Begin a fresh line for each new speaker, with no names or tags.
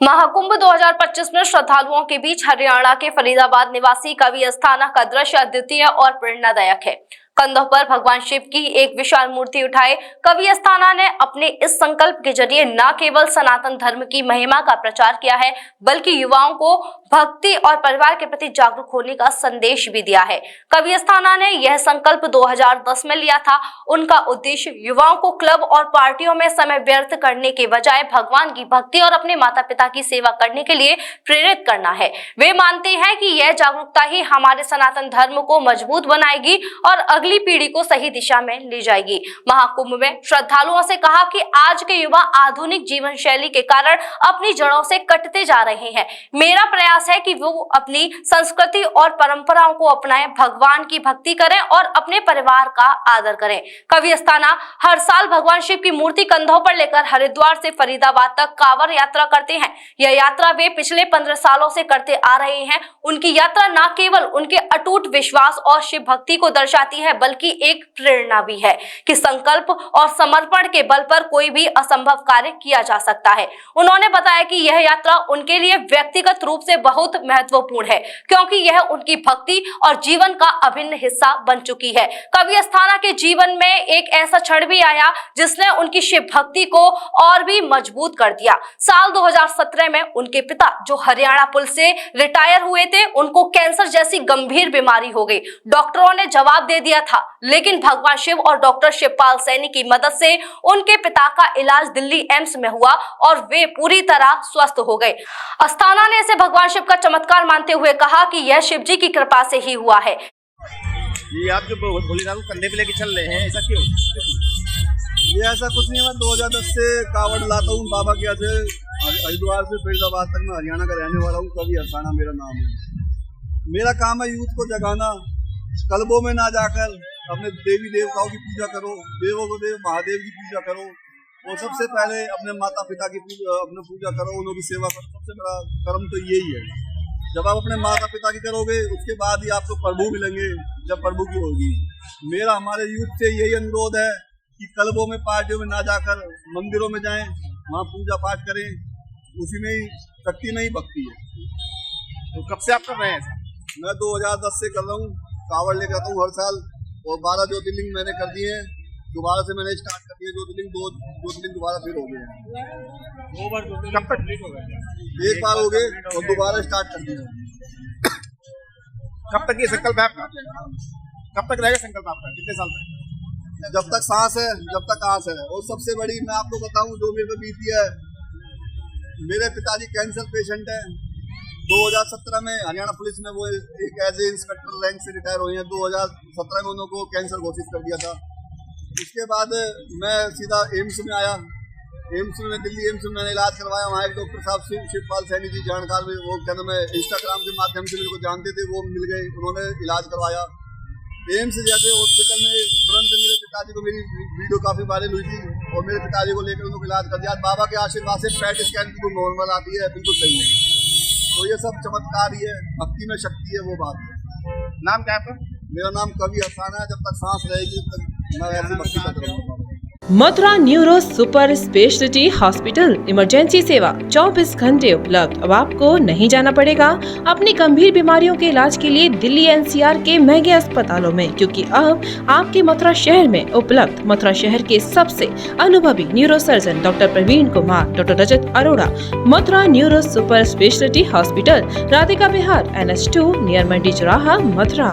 महाकुंभ 2025 में श्रद्धालुओं के बीच हरियाणा के फरीदाबाद निवासी कवि अस्थाना का दृश्य अद्वितीय और प्रेरणादायक है। कंधों पर भगवान शिव की एक विशाल मूर्ति उठाए कवि अस्थाना ने अपने इस संकल्प के जरिए न केवल सनातन धर्म की महिमा का प्रचार किया है, बल्कि युवाओं को भक्ति और परिवार के प्रति जागरूक होने का संदेश भी दिया है। कवि अस्थाना ने यह संकल्प 2010 में लिया था। उनका उद्देश्य युवाओं को क्लब और पार्टियों में समय व्यर्थ करने के बजाय भगवान की भक्ति और अपने माता पिता की सेवा करने के लिए प्रेरित करना है। वे मानते हैं कि यह जागरूकता ही हमारे सनातन धर्म को मजबूत बनाएगी और अगली पीढ़ी को सही दिशा में ले जाएगी। महाकुंभ में श्रद्धालुओं से कहा कि आज के युवा आधुनिक जीवन शैली के कारण अपनी जड़ों से कटते जा रहे हैं। मेरा प्रयास है कि वो अपनी संस्कृति और परंपराओं को अपनाएं, भगवान की भक्ति करें और अपने परिवार का आदर करें। कवि अस्थाना हर साल भगवान शिव की मूर्ति कंधों पर लेकर हरिद्वार से फरीदाबाद तक कांवड़ यात्रा करते हैं। यह यात्रा वे पिछले 15 सालों से करते आ रहे हैं। उनकी यात्रा न केवल उनके अटूट विश्वास और शिव भक्ति को दर्शाती है, बल्कि एक प्रेरणा भी है कि संकल्प और समर्पण के बल पर कोई भी असंभव कार्य किया जा सकता है। उन्होंने बताया कि यह यात्रा उनके लिए व्यक्तिगत रूप से बहुत महत्वपूर्ण है, क्योंकि यह उनकी भक्ति और जीवन का अभिन्न हिस्सा बन चुकी है। कवि अस्थाना के जीवन में एक ऐसा क्षण भी आया जिसने उनकी शिव भक्ति को और भी मजबूत कर दिया। साल 2017 में उनके पिता, जो हरियाणा पुलिस से रिटायर हुए थे, उनको कैंसर जैसी गंभीर बीमारी हो गई। डॉक्टरों ने जवाब दे दिया था, लेकिन भगवान शिव और डॉक्टर शिवपाल सैनी की मदद से उनके पिता का इलाज दिल्ली एम्स में हुआ और वे पूरी तरह स्वस्थ हो गए। अस्थाना ने इसे भगवान शिव का चमत्कार मानते हुए कहा कि यह शिव जी की कृपा से ही हुआ है।
ये आप जो भोलेनाथ को कंधे पे लेके चल रहे हैं, ऐसा क्यों?
ये ऐसा कुछ नहीं है। मैं 2010 से कावड़ लाता हूँ बाबा के यहाँ से, हरिद्वार से फरीदाबाद तक। मैं हरियाणा का रहने वाला हूँ। कवि अस्थाना मेरा नाम है। मेरा काम है यूथ को जगाना। क्लबों में ना जाकर अपने देवी देवताओं की पूजा करो, देवों को देव महादेव की पूजा करो, और सबसे पहले अपने माता पिता की पूजा करो, उन्हों की सेवा करो। सबसे बड़ा कर्म तो यही है। जब आप अपने माता पिता की करोगे, उसके बाद ही आपको प्रभु मिलेंगे, जब प्रभु की होगी। मेरा हमारे यूथ से यही अनुरोध है कि क्लबों में पार्टियों में ना जाकर मंदिरों में जाएं, वहाँ पूजा पाठ करें। उसी में ही शक्ति में ही भक्ति है।
तो कब से आप कर रहे हैं?
मैं 2010 से कर रहा हूँ। कावड़ लेकर आता हूँ हर साल, और 12 ज्योतिर्लिंग मैंने कर दिए हैं। दोबारा से मैंने स्टार्ट कर दिए ज्योतिर्लिंग। 2 ज्योतिर्लिंग दोबारा फिर हो गए हैं।
2 बार कब तक हो गए?
1 बार हो गए और दोबारा स्टार्ट कर दिए।
कब तक ये संकल्प है आपका? कब तक रहेगा संकल्प आपका? कितने साल तक?
जब तक सांस है, जब तक आस है। और सबसे बड़ी मैं आपको बताऊं जो मेरे को बीती है, मेरे पिताजी कैंसर पेशेंट है। 2017 में हरियाणा पुलिस में वो एक एज ए इंस्पेक्टर रैंक से रिटायर हुए हैं। 2017 में उनको कैंसर घोषित कर दिया था। उसके बाद मैं सीधा एम्स में आया। एम्स में, दिल्ली एम्स में मैंने इलाज करवाया। वहाँ एक डॉक्टर साहब शिवपाल सैनी जी जानकार, वो क्या नाम है, इंस्टाग्राम के माध्यम से मेरे को जानते थे, वो मिल गए। उन्होंने इलाज करवाया। एम्स जैसे हॉस्पिटल में तुरंत मेरे पिताजी को, मेरी वीडियो काफ़ी वायरल हुई थी, और मेरे पिताजी को लेकर उनको इलाज कर दिया। बाबा के आशीर्वाद से पैट स्कैन बिल्कुल नॉर्मल आती है, बिल्कुल सही है। तो ये सब चमत्कार ही है, भक्ति में शक्ति है, वो बात है।
नाम क्या है आपका?
मेरा नाम कवि अस्थाना है। जब तक सांस रहेगी तब तक मैं ऐसी भक्ति करता रहूँगा।
Mathura neuro super speciality hospital emergency सेवा 24 घंटे उपलब्ध। अब आपको नहीं जाना पड़ेगा अपनी गंभीर बीमारियों के इलाज के लिए दिल्ली एनसीआर के महंगे अस्पतालों में, क्योंकि अब आपके मथुरा शहर में उपलब्ध मथुरा शहर के सबसे अनुभवी neuro surgeon doctor Praveen Kumar, doctor Rajat Arora. Mathura neuro super speciality hospital, Radhika Vihar, NH2 near Mandi Chauraha, Mathura.